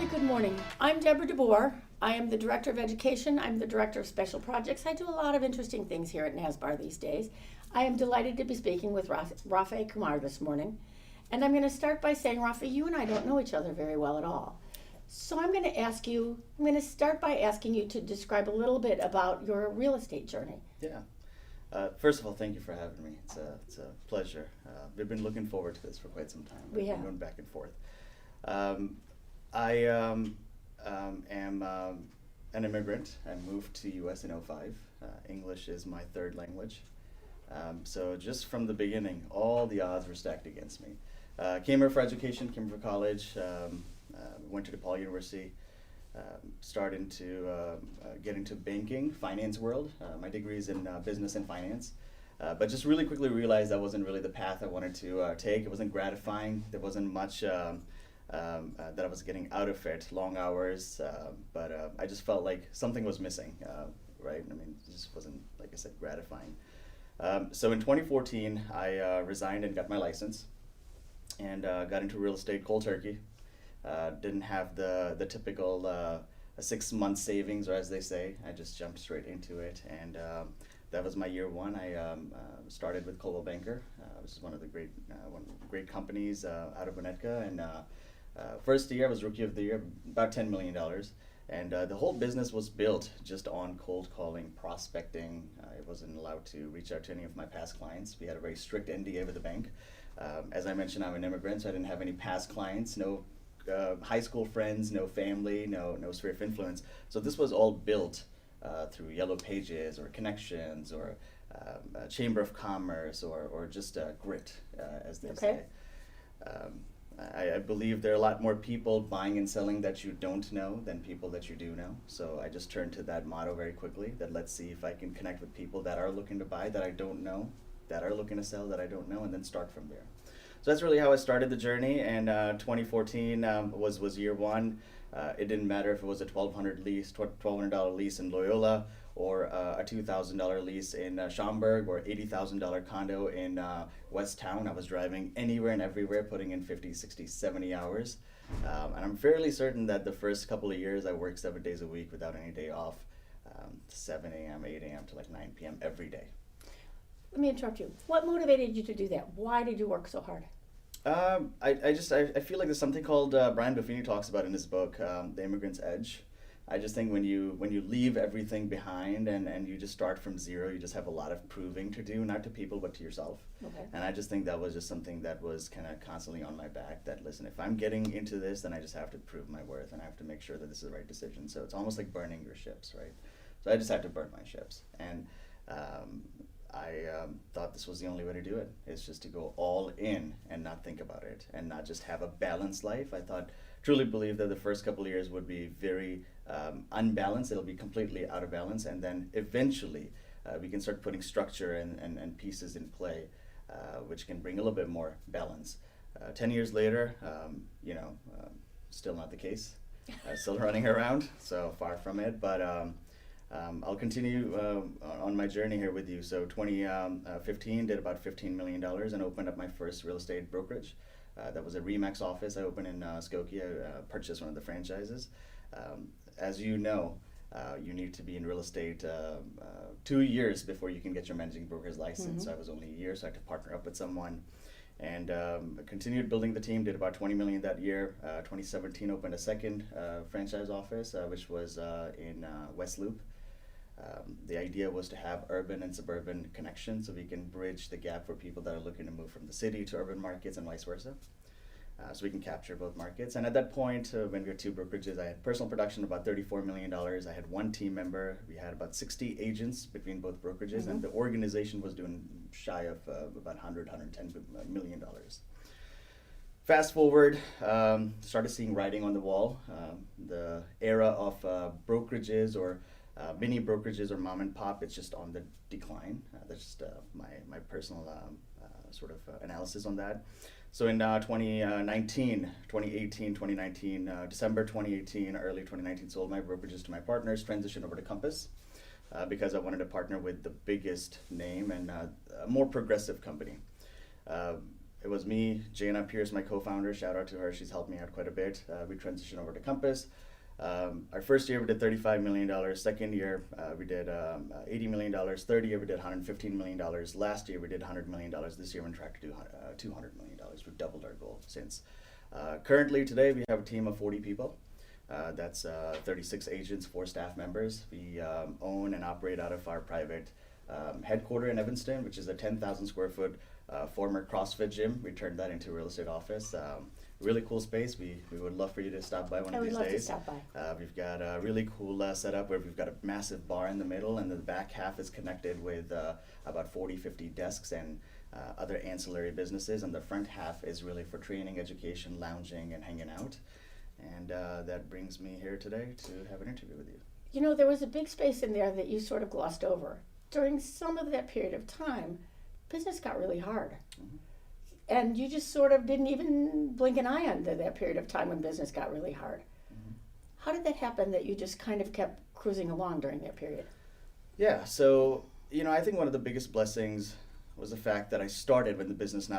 Hi, good morning. I'm Deborah DeBoer. I am the Director of Education. I'm the Director of Special Projects. I do a lot of interesting things here at NASBAR these days. I am delighted to be speaking with Rafay Qamar this morning. And I'm going to start by saying, Rafay, you and I don't know each other very well at all. So I'm going to start by asking you to describe a little bit about your real estate journey. Yeah. First of all, thank you for having me. It's a pleasure. We've been looking forward to this for quite some time. We have. Been going back and forth. I am an immigrant. I moved to U.S. in '05. English is my third language. So just from the beginning, all the odds were stacked against me. Came here for education, came here for college, went to DePaul University, started to get into banking, finance world. My degree is in business and finance. But just really quickly realized that wasn't really the path I wanted to take. It wasn't gratifying. There wasn't much that I was getting out of it, long hours, but I just felt like something was missing, right? I mean, it just wasn't, like I said, gratifying. So in 2014, I resigned and got my license and got into real estate cold turkey. Didn't have the typical 6 month savings, or as they say. I just jumped straight into it, and that was my year one. I started with Coldwell Banker, which is one of the great companies out of Winnetka, and first year I was Rookie of the Year, about $10 million. And the whole business was built just on cold calling, prospecting. I wasn't allowed to reach out to any of my past clients. We had a very strict NDA with the bank. As I mentioned, I'm an immigrant, so I didn't have any past clients, no high school friends, no family, no sphere of influence. So this was all built through Yellow Pages or connections or Chamber of Commerce or just grit, as they say. I believe there are a lot more people buying and selling that you don't know than people that you do know. So I just turned to that motto very quickly, that let's see if I can connect with people that are looking to buy that I don't know, that are looking to sell that I don't know, and then start from there. So that's really how I started the journey, and 2014 was year one. It didn't matter if it was a $1,200 lease in Loyola, or a $2,000 lease in Schaumburg, or $80,000 condo in West Town. I was driving anywhere and everywhere, putting in 50, 60, 70 hours. And I'm fairly certain that the first couple of years I worked 7 days a week without any day off, 7 a.m., 8 a.m. to like 9 p.m. every day. Let me interrupt you. What motivated you to do that? Why did you work so hard? I feel like there's something called Brian Buffini talks about in his book, The Immigrant's Edge. I just think when you leave everything behind and you just start from zero, you just have a lot of proving to do, not to people but to yourself. Okay. And I just think that was just something that was kind of constantly on my back, that listen, if I'm getting into this, then I just have to prove my worth and I have to make sure that this is the right decision. So it's almost like burning your ships, right? So I just had to burn my ships. And I thought this was the only way to do it. It's just to go all in and not think about it and not just have a balanced life. I truly believe that the first couple of years would be very unbalanced. It'll be completely out of balance, and then eventually we can start putting structure and pieces in play, which can bring a little bit more balance. 10 years later, still not the case. Still running around, so far from it, but I'll continue on my journey here with you. So 2015, did about $15 million and opened up my first real estate brokerage. That was a RE/MAX office I opened in Skokie. I purchased one of the franchises. As you know, you need to be in real estate 2 years before you can get your managing broker's license. Mm-hmm. So I was only a year, so I had to partner up with someone. And continued building the team, did about $20 million that year. 2017 opened a second franchise office, which was in West Loop. The idea was to have urban and suburban connections so we can bridge the gap for people that are looking to move from the city to urban markets and vice versa. So we can capture both markets. And at that point, when we had two brokerages, I had personal production of about $34 million. I had one team member. We had about 60 agents between both brokerages, mm-hmm. and the organization was doing shy of about $110 million. Fast forward, started seeing writing on the wall. The era of brokerages or mini brokerages or mom and pop, it's just on the decline. That's just my personal sort of analysis on that. So in 2019, December 2018, early 2019, sold my brokerages to my partners, transitioned over to Compass because I wanted to partner with the biggest name and a more progressive company. it was me, Jana Pierce, my co-founder. Shout out to her. She's helped me out quite a bit. We transitioned over to Compass. Our first year we did $35 million. Second year we did $80 million. Third year we did $115 million. Last year we did $100 million. This year we're on track to do $200 million. We've doubled our goal since. Currently today we have a team of 40 people. That's 36 agents, 4 staff members. We own and operate out of our private headquarter in Evanston, which is a 10,000 square foot former CrossFit gym. We turned that into a real estate office. Really cool space. We would love for you to stop by one of these days. I would love to stop by. We've got a really cool setup where we've got a massive bar in the middle, and the back half is connected with about 40, 50 desks and other ancillary businesses, and the front half is really for training, education, lounging, and hanging out. And that brings me here today to have an interview with you. You know, there was a big space in there that you sort of glossed over. During some of that period of time, business got really hard. Mm-hmm. And you just sort of didn't even blink an eye under that period of time when business got really hard. Mm-hmm. How did that happen that you just kind of kept cruising along during that period? Yeah, so, you know, I think one of the biggest blessings was the fact that I started when the business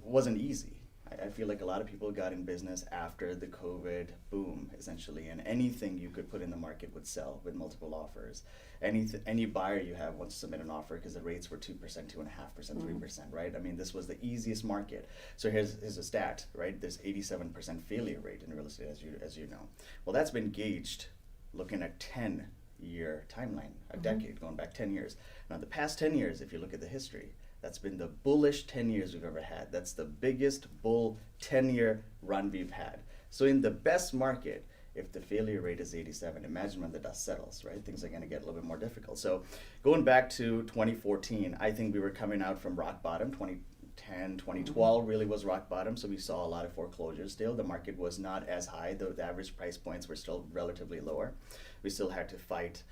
wasn't easy. I feel like a lot of people got in business after the COVID boom, essentially, and anything you could put in the market would sell with multiple offers. Any buyer you have wants to submit an offer because the rates were 2%, 2.5%, 3%, right? I mean, this was the easiest market. So here's a stat, right? There's 87% failure rate in real estate, as you know. Well, that's been gauged looking at 10-year timeline, a decade, going back 10 years. Now, the past 10 years, if you look at the history, that's been the bullish 10 years we've ever had. That's the biggest bull 10-year run we've had. So in the best market, if the failure rate is 87, imagine when the dust settles, right? Things are going to get a little bit more difficult. So going back to 2014, I think we were coming out from rock bottom. 2010, 2012 really was rock bottom. So we saw a lot of foreclosures still. The market was not as high. The average price points were still relatively lower. We still had to fight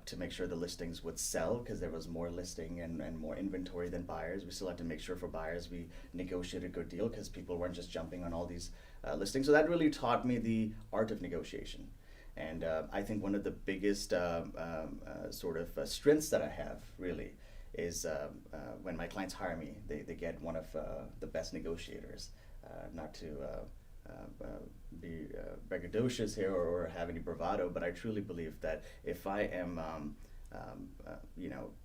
to make sure the listings would sell because there was more listing and more inventory than buyers. We still had to make sure for buyers we negotiated a good deal because people weren't just jumping on all these listings. So that really taught me the art of negotiation. And I think one of the biggest sort of strengths that I have really is when my clients hire me, they get one of the best negotiators, not to be braggadocious here or have any bravado, but I truly believe that if I am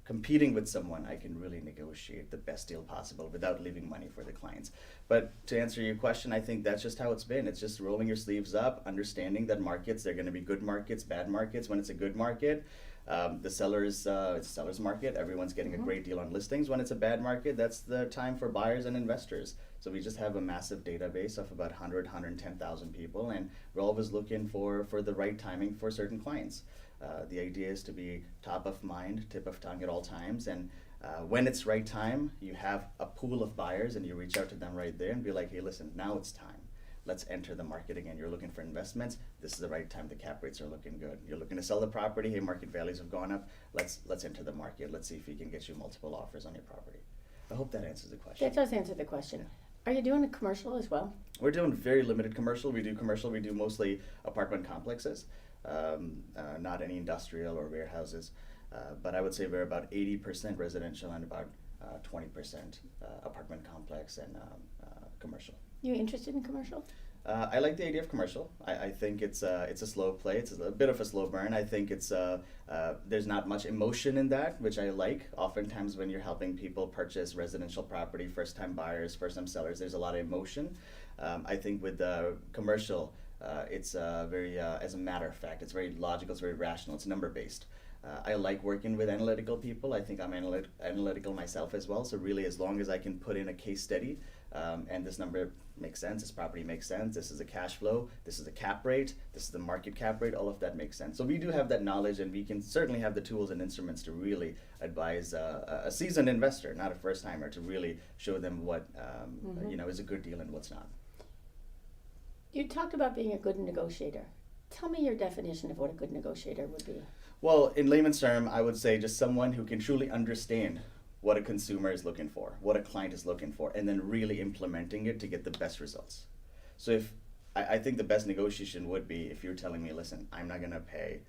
competing with someone, I can really negotiate the best deal possible without leaving money for the clients. But to answer your question, I think that's just how it's been. It's just rolling your sleeves up, understanding that markets, they're going to be good markets, bad markets. When it's a good market, it's a seller's market. Everyone's getting a great deal on listings. When it's a bad market, that's the time for buyers and investors. So we just have a massive database of about 110,000 people, and we're always looking for the right timing for certain clients. The idea is to be top of mind, tip of tongue at all times, and when it's right time, you have a pool of buyers and you reach out to them right there and be like, hey, listen, now it's time. Let's enter the market again. You're looking for investments. This is the right time. The cap rates are looking good. You're looking to sell the property. Hey, market values have gone up. Let's enter the market. Let's see if we can get you multiple offers on your property. I hope that answers the question. That does answer the question. Are you doing a commercial as well? We're doing very limited commercial. We do mostly apartment complexes, not any industrial or warehouses. But I would say we're about 80% residential and about 20% apartment complex and commercial. You interested in commercial? I like the idea of commercial. I think it's a slow play. It's a bit of a slow burn. I think there's not much emotion in that, which I like. Oftentimes when you're helping people purchase residential property, first-time buyers, first-time sellers, there's a lot of emotion. I think with commercial, it's very, as a matter of fact, it's very logical, it's very rational, it's number-based. I like working with analytical people. I think I'm analytical myself as well. So really, as long as I can put in a case study, and this number makes sense, this property makes sense, this is a cash flow, this is a cap rate, this is the market cap rate, all of that makes sense. So we do have that knowledge, and we can certainly have the tools and instruments to really advise a seasoned investor, not a first-timer, to really show them what is a good deal and what's not. You talked about being a good negotiator. Tell me your definition of what a good negotiator would be. Well, in layman's term, I would say just someone who can truly understand what a consumer is looking for, what a client is looking for, and then really implementing it to get the best results. So I think the best negotiation would be if you're telling me, listen, I'm not going to pay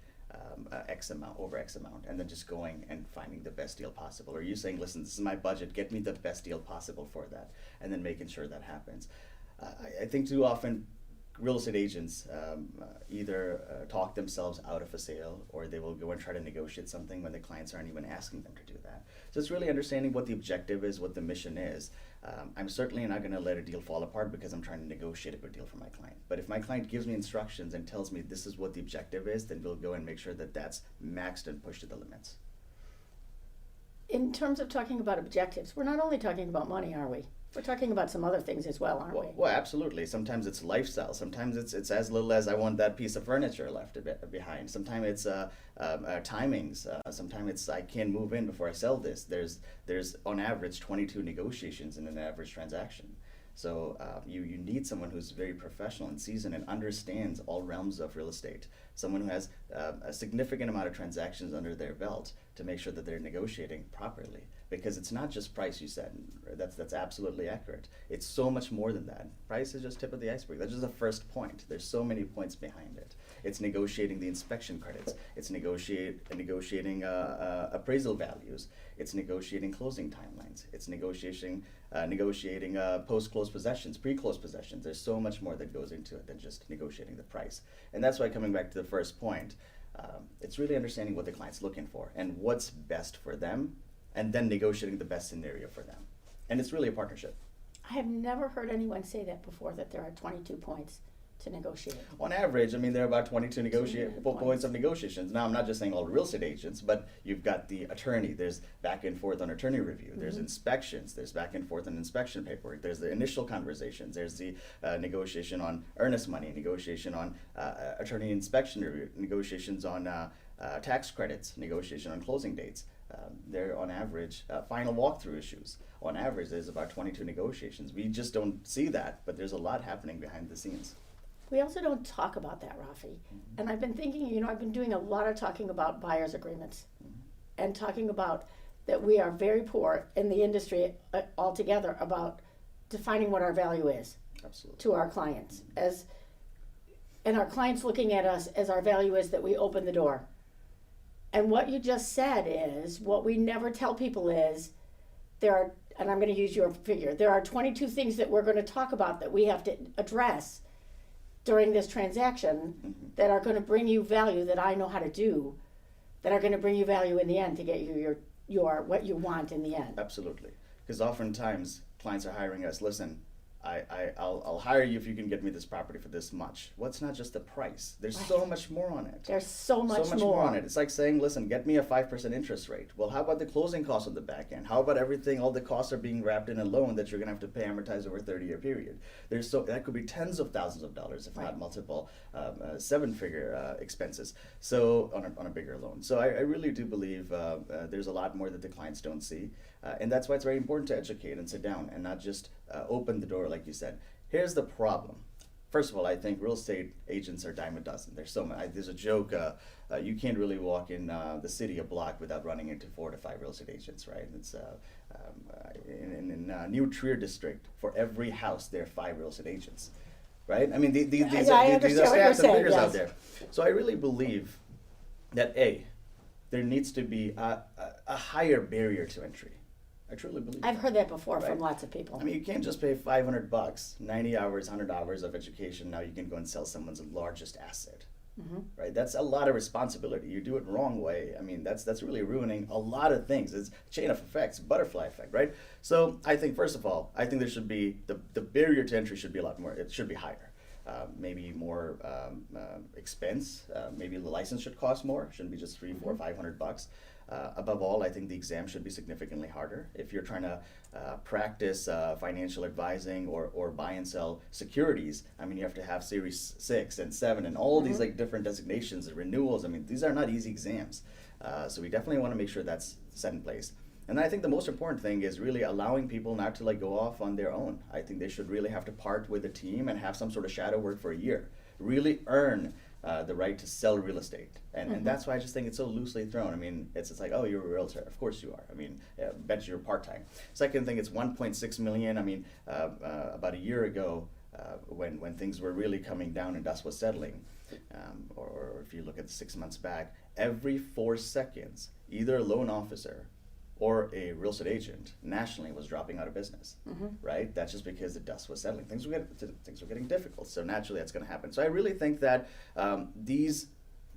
X amount, over X amount, and then just going and finding the best deal possible? Or are you saying, listen, this is my budget, get me the best deal possible for that, and then making sure that happens? I think too often real estate agents either talk themselves out of a sale, or they will go and try to negotiate something when the clients aren't even asking them to do that. So it's really understanding what the objective is, what the mission is. I'm certainly not going to let a deal fall apart because I'm trying to negotiate a good deal for my client. But if my client gives me instructions and tells me this is what the objective is, then we'll go and make sure that that's maxed and pushed to the limits. In terms of talking about objectives, we're not only talking about money, are we? We're talking about some other things as well, aren't we? Well, absolutely. Sometimes it's lifestyle. Sometimes it's as little as I want that piece of furniture left a bit behind. Sometimes it's timings. Sometimes it's I can't move in before I sell this. There's on average 22 negotiations in an average transaction. So you need someone who's very professional and seasoned and understands all realms of real estate. Someone who has a significant amount of transactions under their belt to make sure that they're negotiating properly. Because it's not just price, you said. That's absolutely accurate. It's so much more than that. Price is just tip of the iceberg. That's just the first point. There's so many points behind it. It's negotiating the inspection credits. It's negotiating appraisal values. It's negotiating closing timelines. It's negotiating post-close possessions, pre-close possessions. There's so much more that goes into it than just negotiating the price. And that's why, coming back to the first point, it's really understanding what the client's looking for and what's best for them, and then negotiating the best scenario for them. And it's really a partnership. I have never heard anyone say that before, that there are 22 points to negotiate. On average, I mean, there are about 22 points of negotiations. Now, I'm not just saying all real estate agents, but you've got the attorney. There's back and forth on attorney review. There's inspections. There's back and forth on inspection paperwork. There's the initial conversations. There's the negotiation on earnest money, negotiation on attorney inspection review, negotiations on tax credits, negotiation on closing dates. They're on average final walkthrough issues. On average, there's about 22 negotiations. We just don't see that, but there's a lot happening behind the scenes. We also don't talk about that, Rafi. And I've been thinking, I've been doing a lot of talking about buyer's agreements and talking about that we are very poor in the industry altogether about defining what our value is. Absolutely. To our clients. And our clients looking at us as our value is that we open the door. And what you just said is, what we never tell people is, there are, and I'm going to use your figure, there are 22 things that we're going to talk about that we have to address during this transaction that are going to bring you value, that I know how to do, that are going to bring you value in the end to get you your what you want in the end. Absolutely. Because oftentimes clients are hiring us, listen, I'll hire you if you can get me this property for this much. Well, it's not just the price. There's so much more on it. There's so much more on it. It's like saying, listen, get me a 5% interest rate. Well, how about the closing costs on the back end? How about everything, all the costs are being wrapped in a loan that you're going to have to pay amortize over a 30-year period? That could be tens of thousands of dollars, if not multiple seven-figure expenses. So on a bigger loan. So I really do believe there's a lot more that the clients don't see. And that's why it's very important to educate and sit down and not just open the door, like you said. Here's the problem. First of all, I think real estate agents are dime a dozen. There's so many. There's a joke, you can't really walk in the city a block without running into 4 to 5 real estate agents, right? It's in New Trier district, for every house, there are 5 real estate agents, right? I mean, these are stats and figures out there. So I really believe that there needs to be a higher barrier to entry. I truly believe I've heard that before from lots of people. I mean, you can't just pay $500, 90 hours, 100 hours of education. Now you can go and sell someone's largest asset, right? That's a lot of responsibility. You do it wrong way. I mean, that's really ruining a lot of things. It's chain of effects, butterfly effect, right? So I think, first of all, there should be, the barrier to entry should be a lot more, it should be higher. Maybe more expense. Maybe the license should cost more. Shouldn't be just $300, $400, $500. Above all, I think the exam should be significantly harder. If you're trying to practice financial advising or buy and sell securities, I mean, you have to have Series 6 and 7 and all these like different designations and renewals. I mean, these are not easy exams. So we definitely want to make sure that's set in place. And I think the most important thing is really allowing people not to go off on their own. I think they should really have to part with a team and have some sort of shadow work for a year. Really earn the right to sell real estate. And that's why I just think it's so loosely thrown. I mean, it's like, oh, you're a realtor. Of course you are. I mean, bet you're part-time. Second thing, it's 1.6 million. I mean, about a year ago, when things were really coming down and dust was settling, or if you look at 6 months back, every 4 seconds, either a loan officer or a real estate agent nationally was dropping out of business, right? That's just because the dust was settling. Things were getting difficult, so naturally that's going to happen. So I really think that these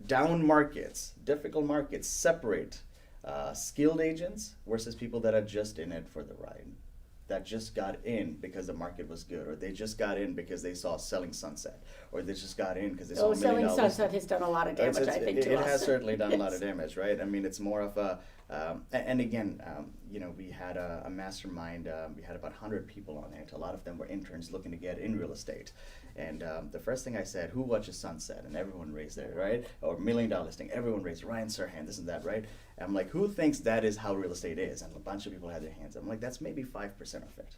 down markets, difficult markets, separate skilled agents versus people that are just in it for the ride, that just got in because the market was good, or they just got in because they saw Selling Sunset, or they just got in because they saw $1 million. Selling Sunset has done a lot of damage, I think, to us. It has certainly done a lot of damage, right? I mean, it's more of a, and again, we had a mastermind, we had about 100 people on it. A lot of them were interns looking to get in real estate. And the first thing I said, who watches Sunset? And everyone raised their, right? Or $1 Million Listing, everyone raised, Ryan Serhant, this and that, right? And I'm like, who thinks that is how real estate is? And a bunch of people had their hands up. I'm like, that's maybe 5% of it,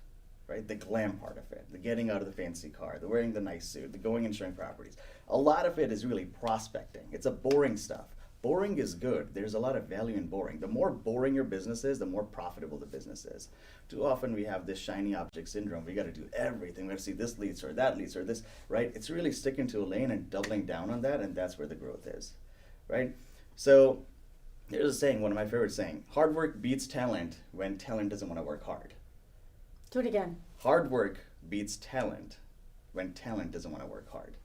right? The glam part of it, the getting out of the fancy car, the wearing the nice suit, the going and showing properties. A lot of it is really prospecting. It's a boring stuff. Boring is good. There's a lot of value in boring. The more boring your business is, the more profitable the business is. Too often we have this shiny object syndrome. We got to do everything. We got to see this leads or that leads or this, right? It's really sticking to a lane and doubling down on that, and that's where the growth is, right? So there's a saying, one of my favorite saying, hard work beats talent when talent doesn't want to work hard. Do it again. Hard work beats talent when talent doesn't want to work hard.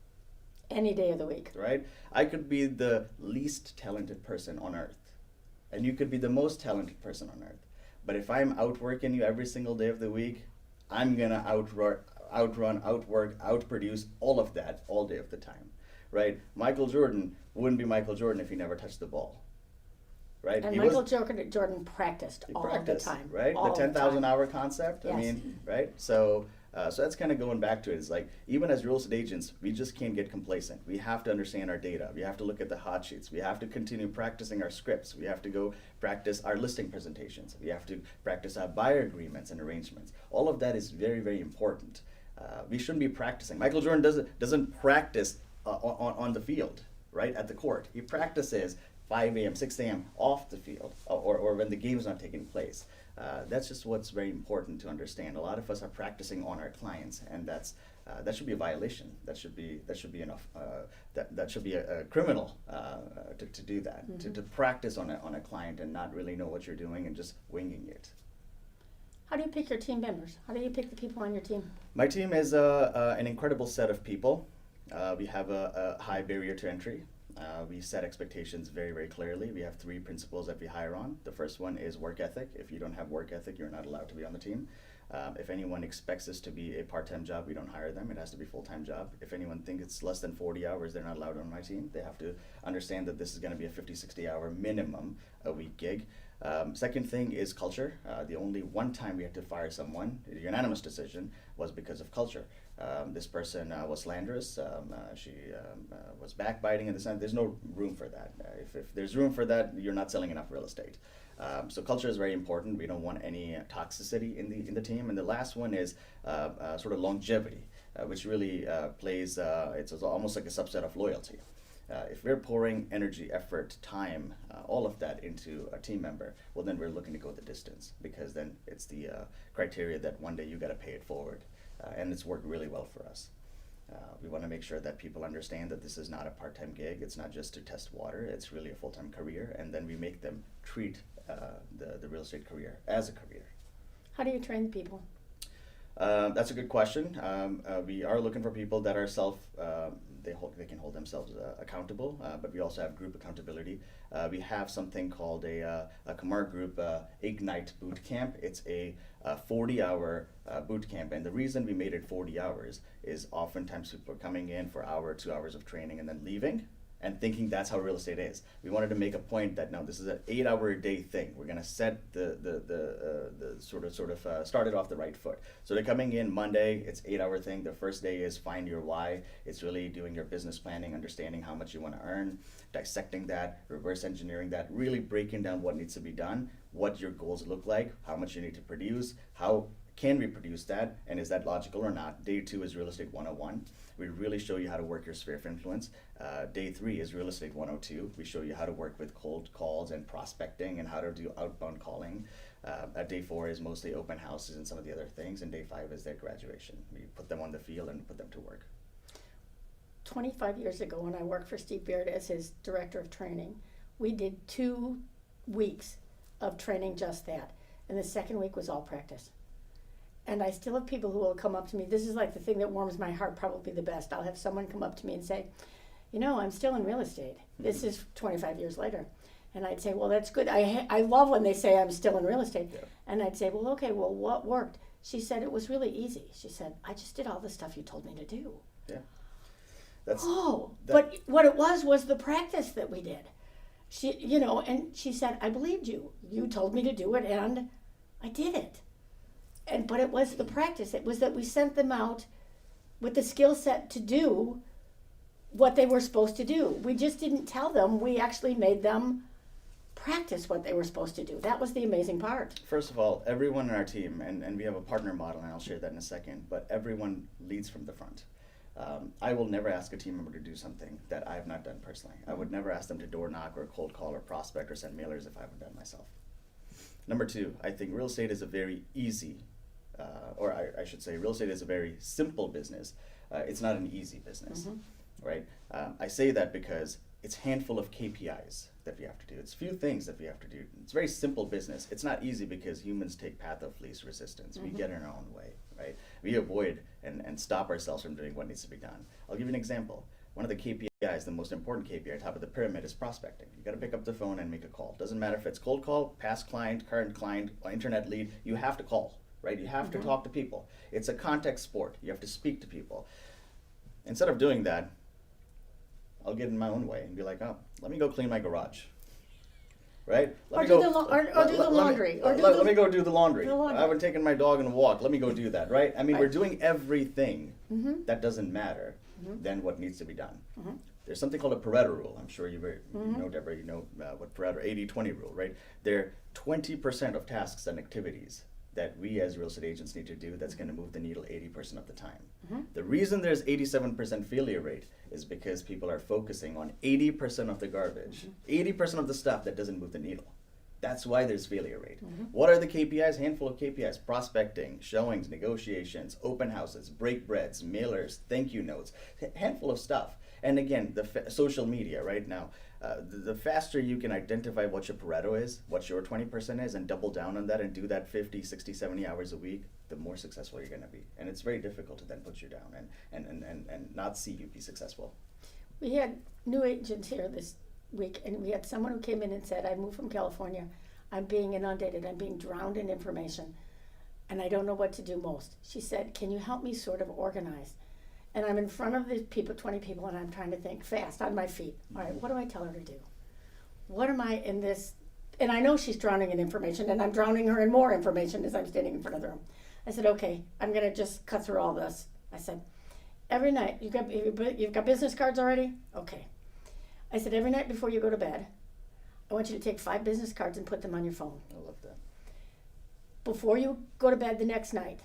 Any day of the week. Right? I could be the least talented person on earth, and you could be the most talented person on earth. But if I'm outworking you every single day of the week, I'm going to outrun, outwork, outproduce all of that all day of the time. Right? Michael Jordan wouldn't be Michael Jordan if he never touched the ball. Right? And Michael Jordan practiced all the time. Right? All the 10,000 hour concept. Yes. I mean, right? So that's kind of going back to it. It's like, even as real estate agents, we just can't get complacent. We have to understand our data. We have to look at the hot sheets. We have to continue practicing our scripts. We have to go practice our listing presentations. We have to practice our buyer agreements and arrangements. All of that is very, very important. We shouldn't be practicing. Michael Jordan doesn't practice on the field, right, at the court. He practices 5 a.m., 6 a.m. off the field, or when the game is not taking place. That's just what's very important to understand. A lot of us are practicing on our clients, and that should be a violation. That should be enough. That should be a criminal to do that. Mm-hmm. To practice on a client and not really know what you're doing and just winging it. How do you pick your team members? How do you pick the people on your team? My team is an incredible set of people. We have a high barrier to entry. We set expectations very, very clearly. We have 3 principles that we hire on. The first one is work ethic. If you don't have work ethic, you're not allowed to be on the team. If anyone expects this to be a part-time job, we don't hire them. It has to be a full-time job. If anyone thinks it's less than 40 hours, they're not allowed on my team. They have to understand that this is going to be a 50, 60-hour minimum a week gig. Second thing is culture. The only one time we had to fire someone, a unanimous decision, was because of culture. This person was slanderous. She was backbiting, and there's no room for that. If there's room for that, you're not selling enough real estate. So culture is very important. We don't want any toxicity in the team. And the last one is sort of longevity, which really plays. It's almost like a subset of loyalty. If we're pouring energy, effort, time, all of that into a team member, well, then we're looking to go the distance, because then it's the criteria that one day you got to pay it forward. And it's worked really well for us. We want to make sure that people understand that this is not a part-time gig. It's not just to test water. It's really a full-time career. And then we make them treat the real estate career as a career. How do you train the people? That's a good question. We are looking for people that are they can hold themselves accountable, but we also have group accountability. We have something called a Qamar Group Ignite Boot Camp. It's a 40-hour boot camp, and the reason we made it 40 hours is oftentimes people are coming in for an hour, 2 hours of training and then leaving and thinking that's how real estate is. We wanted to make a point that no, this is an 8-hour-a-day thing. We're going to set the sort of start it off the right foot. So they're coming in Monday. It's 8-hour thing. The first day is find your why. It's really doing your business planning, understanding how much you want to earn, dissecting that, reverse engineering that, really breaking down what needs to be done, what your goals look like, how much you need to produce, how can we produce that, and is that logical or not? Day 2 is Real Estate 101. We really show you how to work your sphere of influence. Day 3 is Real Estate 102. We show you how to work with cold calls and prospecting and how to do outbound calling. Day 4 is mostly open houses and some of the other things, and Day 5 is their graduation. We put them on the field and put them to work. 25 years ago when I worked for Steve Beard as his director of training, we did 2 weeks of training just that. And the second week was all practice. And I still have people who will come up to me. This is like the thing that warms my heart probably the best. I'll have someone come up to me and say, you know, I'm still in real estate. This is 25 years later. And I'd say, well, that's good. I love when they say I'm still in real estate. Yeah. And I'd say, well, okay, well, what worked? She said, it was really easy. She said, I just did all the stuff you told me to do. Yeah. But what it was the practice that we did. She, you know, and she said, I believed you. You told me to do it, and I did it. But it was the practice. It was that we sent them out with the skill set to do what they were supposed to do. We just didn't tell them. We actually made them practice what they were supposed to do. That was the amazing part. First of all, everyone in our team, and we have a partner model, and I'll share that in a second, but everyone leads from the front. I will never ask a team member to do something that I have not done personally. I would never ask them to door knock or cold call or prospect or send mailers if I haven't done myself. Number 2, I think real estate is a very easy, I should say real estate is a very simple business. It's not an easy business, right? I say that because it's a handful of KPIs that we have to do. It's few things that we have to do. It's a very simple business. It's not easy because humans take path of least resistance. We get in our own way, right? We avoid and stop ourselves from doing what needs to be done. I'll give you an example. One of the KPIs, the most important KPI, top of the pyramid, is prospecting. You got to pick up the phone and make a call. Doesn't matter if it's cold call, past client, current client, or internet lead. You have to call, right? You have to talk to people. It's a contact sport. You have to speak to people. Instead of doing that, I'll get in my own way and be like, oh, let me go clean my garage, right? Or do the laundry. Let me go do the laundry. The laundry. I haven't taken my dog on a walk. Let me go do that, right? I mean, Right. we're doing everything that doesn't matter than what needs to be done. There's something called a Pareto rule. I'm sure you know, Deborah, you know what Pareto 80-20 rule, right? There are 20% of tasks and activities that we as real estate agents need to do that's going to move the needle 80% of the time. The reason there's 87% failure rate is because people are focusing on 80% of the garbage, 80% of the stuff that doesn't move the needle. That's why there's failure rate. What are the KPIs? Handful of KPIs: prospecting, showings, negotiations, open houses, break breads, mailers, thank you notes, handful of stuff. And again, the social media right now, the faster you can identify what your Pareto is, what your 20% is, and double down on that and do that 50, 60, 70 hours a week, the more successful you're going to be. And it's very difficult to then put you down and not see you be successful. We had new agents here this week, and we had someone who came in and said, I moved from California. I'm being inundated. I'm being drowned in information, and I don't know what to do most. She said, can you help me sort of organize? And I'm in front of these people, 20 people, and I'm trying to think fast on my feet. All right, what do I tell her to do? What am I in this? And I know she's drowning in information, and I'm drowning her in more information as I'm standing in front of the room. I said, okay, I'm going to just cut through all this. I said, every night, you've got business cards already? Okay. I said, every night before you go to bed, I want you to take 5 business cards and put them on your phone. I love that. Before you go to bed the next night,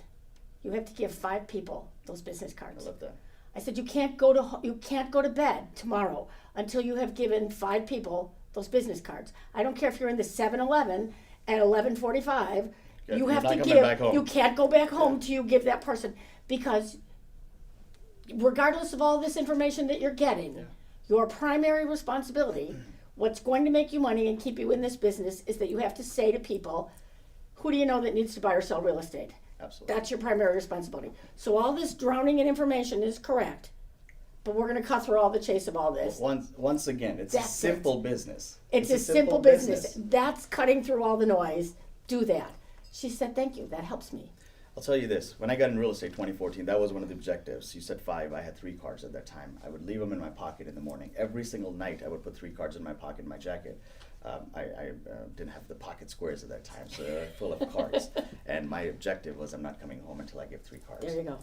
you have to give 5 people those business cards. I love that. I said, you can't go to bed tomorrow until you have given 5 people those business cards. I don't care if you're in the 7-Eleven at 11:45. Yeah, you you're have not to coming give. back home. You can't go back home till you give that person, because regardless of all this information that you're getting, your primary responsibility, what's going to make you money and keep you in this business, is that you have to say to people, who do you know that needs to buy or sell real estate? Absolutely. That's your primary responsibility. So all this drowning in information is correct, but we're going to cut through all the chase of all this. Once again, it's That's a simple business. It's a simple business. That's cutting through all the noise. Do that. She said, thank you. That helps me. I'll tell you this. When I got in real estate 2014, that was one of the objectives. You said 5. I had 3 cards at that time. I would leave them in my pocket in the morning. Every single night, I would put 3 cards in my pocket in my jacket. I didn't have the pocket squares at that time, so they were full of cards. And my objective was, I'm not coming home until I give 3 cards. There you go.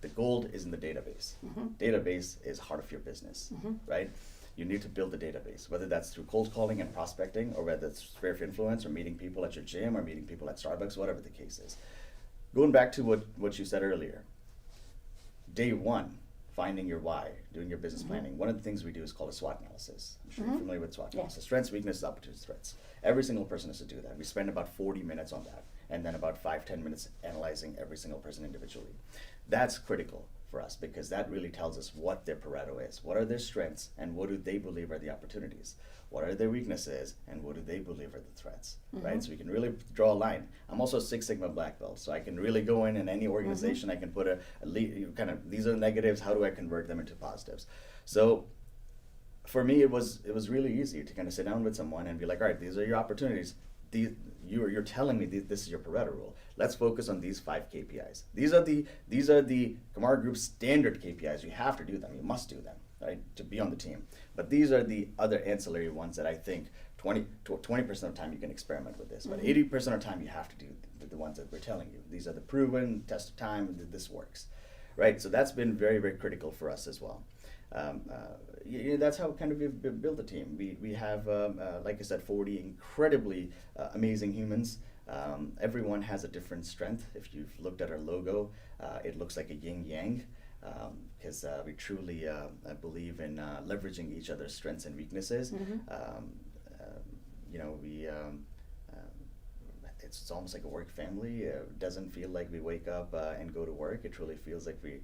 The gold is in the database. Database is heart of your business, right? You need to build the database, whether that's through cold calling and prospecting, or whether it's sphere of influence, or meeting people at your gym, or meeting people at Starbucks, whatever the case is. Going back to what you said earlier, day 1, finding your why, doing your business planning. One of the things we do is called a SWOT analysis. I'm sure you're familiar with SWOT analysis. Strengths, weaknesses, opportunities, threats. Every single person has to do that. We spend about 40 minutes on that, and then about 5-10 minutes analyzing every single person individually. That's critical. for us, because that really tells us what their Pareto is. What are their strengths, and what do they believe are the opportunities? What are their weaknesses, and what do they believe are the threats, right? So we can really draw a line. I'm also a Six Sigma black belt, so I can really go in any organization, I can put a lead, kind of, these are the negatives, how do I convert them into positives? So for me, it was really easy to kind of sit down with someone and be like, all right, these are your opportunities. You're telling me this is your Pareto rule. Let's focus on these 5 KPIs. These are the Qamar Group standard KPIs. You have to do them. You must do them, right, to be on the team. But these are the other ancillary ones that I think 20% of the time you can experiment with this, but 80% of the time you have to do the ones that we're telling you. These are the proven, test of time, this works, right? So that's been very, very critical for us as well. That's how kind of we've built the team. We have, like I said, 40 incredibly amazing humans. Everyone has a different strength. If you've looked at our logo, it looks like a yin-yang, because we truly believe in leveraging each other's strengths and weaknesses. It's almost like a work family. It doesn't feel like we wake up and go to work. It truly feels like we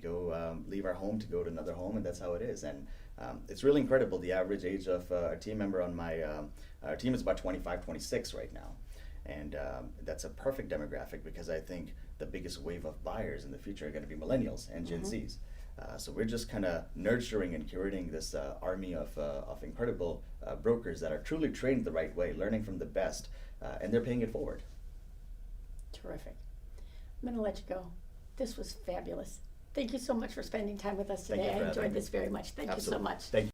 go leave our home to go to another home, and that's how it is. And it's really incredible. The average age of a team member on our team is about 25, 26 right now. And that's a perfect demographic, because I think the biggest wave of buyers in the future are going to be millennials and Gen Zs. So we're just kind of nurturing and curating this army of incredible brokers that are truly trained the right way, learning from the best, and they're paying it forward. Terrific. I'm going to let you go. This was fabulous. Thank you so much for spending time with us Thank today. you for I enjoyed having me. this very much. Thank you so Absolutely. much. Thank you.